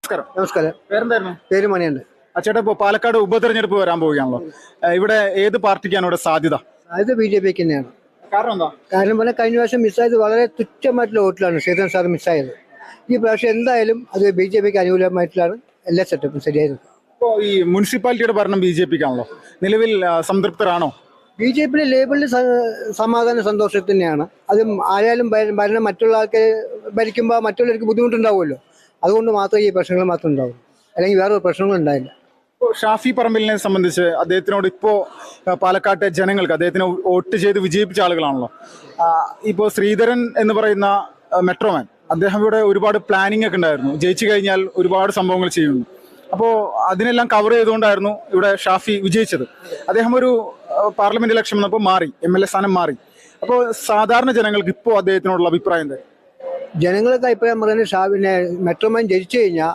നമസ്കാരം. നമസ്കാരം. പേരെന്തായിരുന്നു? പേര് മണിയുണ്ട്. ചേട്ടാ, ഇപ്പോൾ പാലക്കാട് ഉപതെരഞ്ഞെടുപ്പ് വരാൻ പോവുകയാണല്ലോ. ഇവിടെ ഏത് പാർട്ടിക്കാണ് ഇവിടെ സാധ്യത? അത് BJPക്ക് തന്നെയാണ്. കാരണം എന്താ? കാരണം പറഞ്ഞാൽ കഴിഞ്ഞ പ്രാവശ്യം മിസ്സായത് വളരെ തുച്ഛമായിട്ടുള്ള വോട്ടിലാണ് ശ്രീധരൻ സാർ മിസ്സായത്. ഈ പ്രാവശ്യം എന്തായാലും അത് BJPക്ക് അനുകൂലമായിട്ടുള്ളതാണ് എല്ലാ സെറ്റപ്പും ശരിയായിരുന്നു. ഇപ്പോൾ ഈ മുനിസിപ്പാലിറ്റിയുടെ ഭരണം BJPക്കാണല്ലോ. നിലവിൽ സംതൃപ്തരാണോ? BJPയുടെ ലേബലിൽ സമാധാന സന്തോഷത്തിൽ തന്നെയാണ്. അത് ആരായാലും ഭരണം മറ്റുള്ള ആൾക്ക് ഭരിക്കുമ്പോൾ മറ്റുള്ളവർക്ക് ബുദ്ധിമുട്ടുണ്ടാവുമല്ലോ. അതുകൊണ്ട് മാത്രമേ ഈ പ്രശ്നങ്ങൾ മാത്രം ഉണ്ടാവും, അല്ലെങ്കിൽ വേറെ പ്രശ്നങ്ങളും ഉണ്ടായില്ല. ഇപ്പോൾ ഷാഫി പറമ്പിലിനെ സംബന്ധിച്ച് അദ്ദേഹത്തിനോട് ഇപ്പോൾ പാലക്കാട്ടെ ജനങ്ങൾക്ക് അദ്ദേഹത്തിന് വോട്ട് ചെയ്ത് വിജയിപ്പിച്ച ആളുകളാണല്ലോ. ഇപ്പോൾ ശ്രീധരൻ എന്ന് പറയുന്ന മെട്രോമാൻ, അദ്ദേഹം ഇവിടെ ഒരുപാട് പ്ലാനിങ് ഒക്കെ ഉണ്ടായിരുന്നു, ജയിച്ചു കഴിഞ്ഞാൽ ഒരുപാട് സംഭവങ്ങൾ ചെയ്യുന്നു. അപ്പോൾ അതിനെല്ലാം കവർ ചെയ്തുകൊണ്ടായിരുന്നു ഇവിടെ ഷാഫി വിജയിച്ചത്. അദ്ദേഹം ഒരു പാർലമെന്റ് ഇലക്ഷൻ വന്നപ്പോൾ മാറി, MLA സ്ഥാനം മാറി. അപ്പോൾ സാധാരണ ജനങ്ങൾക്ക് ഇപ്പോൾ അദ്ദേഹത്തിനോടുള്ള അഭിപ്രായം എന്താ? ജനങ്ങൾക്ക് അഭിപ്രായം പറയുന്നത് മെട്രോമാൻ ജയിച്ചു കഴിഞ്ഞാൽ